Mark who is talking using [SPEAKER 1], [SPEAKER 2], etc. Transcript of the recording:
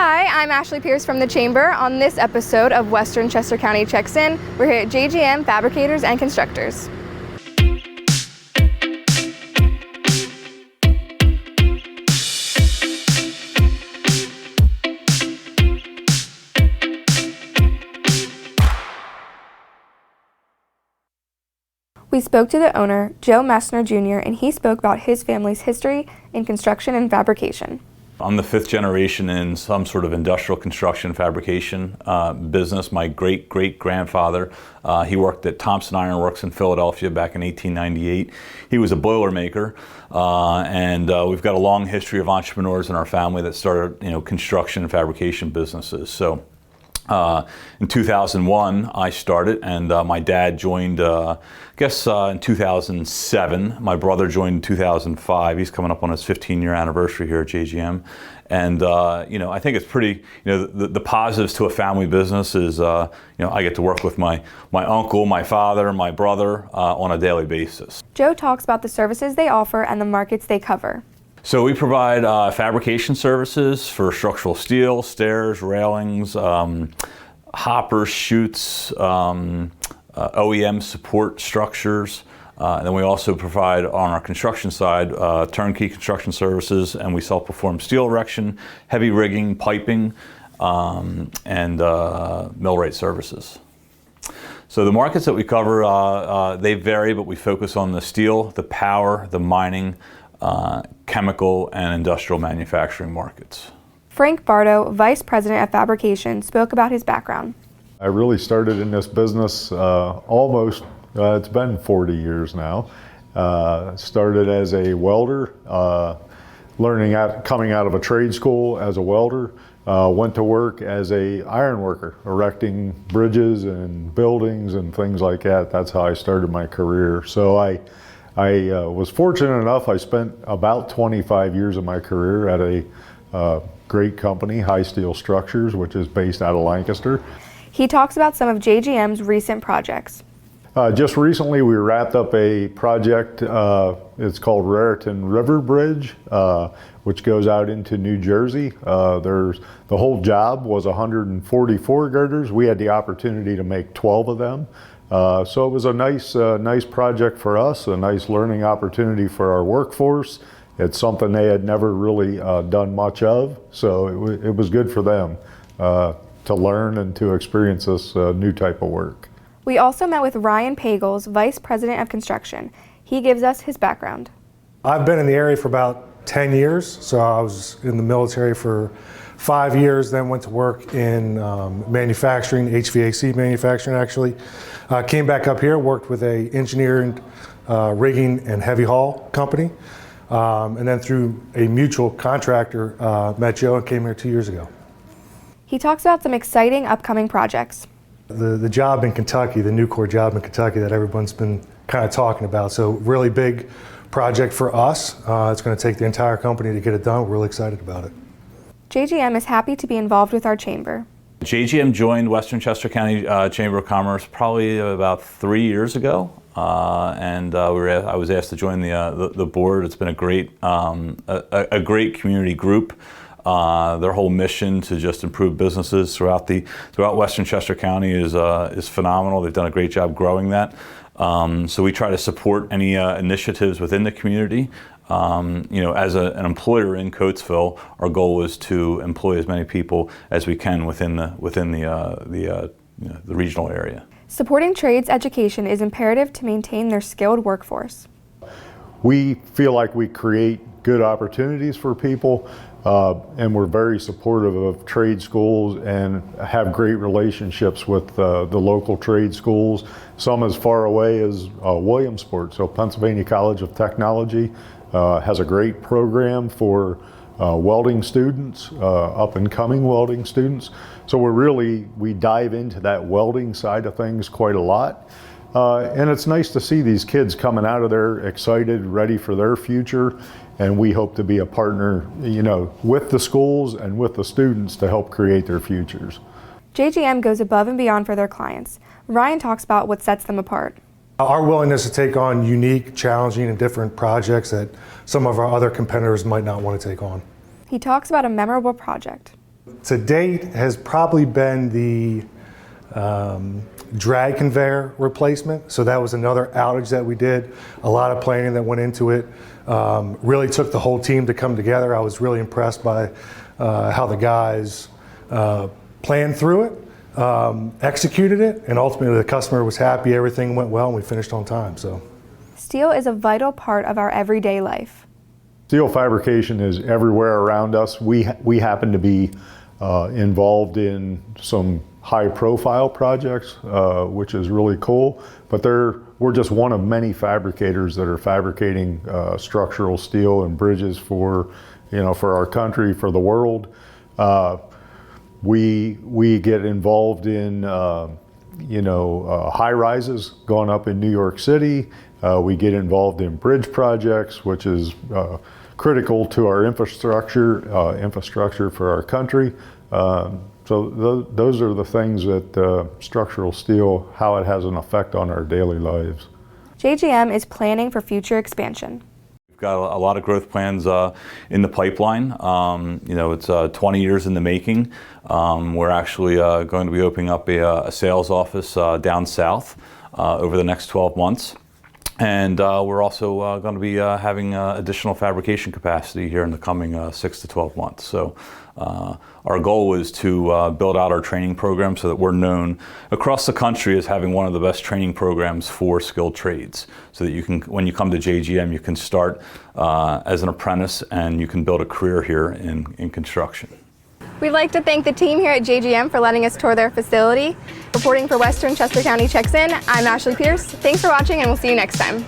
[SPEAKER 1] Hi, I'm Ashley Pierce from the Chamber. On this episode of Western Chester County Checks In, we're here at JGM Fabricators and Constructors. We spoke to the owner, Joe Messner Jr., and he spoke about his family's history in construction and fabrication.
[SPEAKER 2] I'm the fifth generation in some sort of industrial construction fabrication business. My great-great-grandfather, he worked at Thompson Iron Works in Philadelphia back in 1898. He was a Boilermaker, and we've got a long history of entrepreneurs in our family that started, construction and fabrication businesses. So in 2001, I started, and my dad joined, in 2007. My brother joined in 2005. He's coming up on his 15-year anniversary here at JGM. And, I think it's pretty, the positives to a family business is, I get to work with my uncle, my father, my brother on a daily basis.
[SPEAKER 1] Joe talks about the services they offer and the markets they cover.
[SPEAKER 2] So we provide fabrication services for structural steel, stairs, railings, hoppers, chutes, OEM support structures. And then we also provide on our construction side turnkey construction services, and we self-perform steel erection, heavy rigging, piping, and millwright services. So the markets that we cover, they vary, but we focus on the steel, the power, the mining, chemical and industrial manufacturing markets.
[SPEAKER 1] Frank Bardo, Vice President of Fabrication, spoke about his background.
[SPEAKER 3] I really started in this business it's been 40 years now. Started as a welder, coming out of a trade school as a welder. Went to work as a iron worker, erecting bridges and buildings and things like that. That's how I started my career. So I was fortunate enough, I spent about 25 years of my career at a great company, High Steel Structures, which is based out of Lancaster.
[SPEAKER 1] He talks about some of JGM's recent projects.
[SPEAKER 3] Just recently we wrapped up a project, it's called Raritan River Bridge, which goes out into New Jersey. The whole job was 144 girders. We had the opportunity to make 12 of them. So it was a nice project for us, a nice learning opportunity for our workforce. It's something they had never really done much of, so it was good for them to learn and to experience this new type of work.
[SPEAKER 1] We also met with Ryan Pagel, Vice President of Construction. He gives us his background.
[SPEAKER 4] I've been in the area for about 10 years, so I was in the military for 5 years, then went to work in manufacturing, HVAC manufacturing actually. Came back up here, worked with a engineering, rigging and heavy haul company. And then through a mutual contractor, met Joe and came here 2 years ago.
[SPEAKER 1] He talks about some exciting upcoming projects.
[SPEAKER 4] The job in Kentucky, the Nucor job in Kentucky that everyone's been kind of talking about. So really big project for us. It's going to take the entire company to get it done. We're really excited about it.
[SPEAKER 1] JGM is happy to be involved with our chamber.
[SPEAKER 2] JGM joined Western Chester County Chamber of Commerce probably about 3 years ago, and I was asked to join the board. It's been a great community group. Their whole mission to just improve businesses throughout Western Chester County is phenomenal. They've done a great job growing that. So we try to support any initiatives within the community. As an employer in Coatesville, our goal is to employ as many people as we can within the regional area.
[SPEAKER 1] Supporting trades education is imperative to maintain their skilled workforce.
[SPEAKER 3] We feel like we create good opportunities for people, and we're very supportive of trade schools and have great relationships with the local trade schools, some as far away as Williamsport. So Pennsylvania College of Technology has a great program for welding students, up and coming welding students. So we dive into that welding side of things quite a lot. And it's nice to see these kids coming out of there excited, ready for their future. And we hope to be a partner, with the schools and with the students to help create their futures.
[SPEAKER 1] JGM goes above and beyond for their clients. Ryan talks about what sets them apart.
[SPEAKER 4] Our willingness to take on unique, challenging, and different projects that some of our other competitors might not want to take on.
[SPEAKER 1] He talks about a memorable project.
[SPEAKER 4] To date has probably been the drag conveyor replacement. So that was another outage that we did. A lot of planning that went into it. Really took the whole team to come together. I was really impressed by how the guys planned through it, executed it, and ultimately the customer was happy, everything went well, and we finished on time. So,
[SPEAKER 1] Steel is a vital part of our everyday life.
[SPEAKER 3] Steel fabrication is everywhere around us. We happen to be involved in some high-profile projects, which is really cool. But we're just one of many fabricators that are fabricating structural steel and bridges for our country, for the world. We get involved in high rises going up in New York City. We get involved in bridge projects, which is critical to our infrastructure for our country. So those are the things that structural steel, how it has an effect on our daily lives.
[SPEAKER 1] JGM is planning for future expansion.
[SPEAKER 2] We've got a lot of growth plans in the pipeline. It's 20 years in the making. We're actually going to be opening up a sales office down south over the next 12 months. And we're also going to be having additional fabrication capacity here in the coming 6 to 12 months. So our goal is to build out our training program so that we're known across the country as having one of the best training programs for skilled trades. So that you can, when you come to JGM, you can start as an apprentice and you can build a career here in construction.
[SPEAKER 1] We'd like to thank the team here at JGM for letting us tour their facility. Reporting for Western Chester County Checks In, I'm Ashley Pierce. Thanks for watching and we'll see you next time.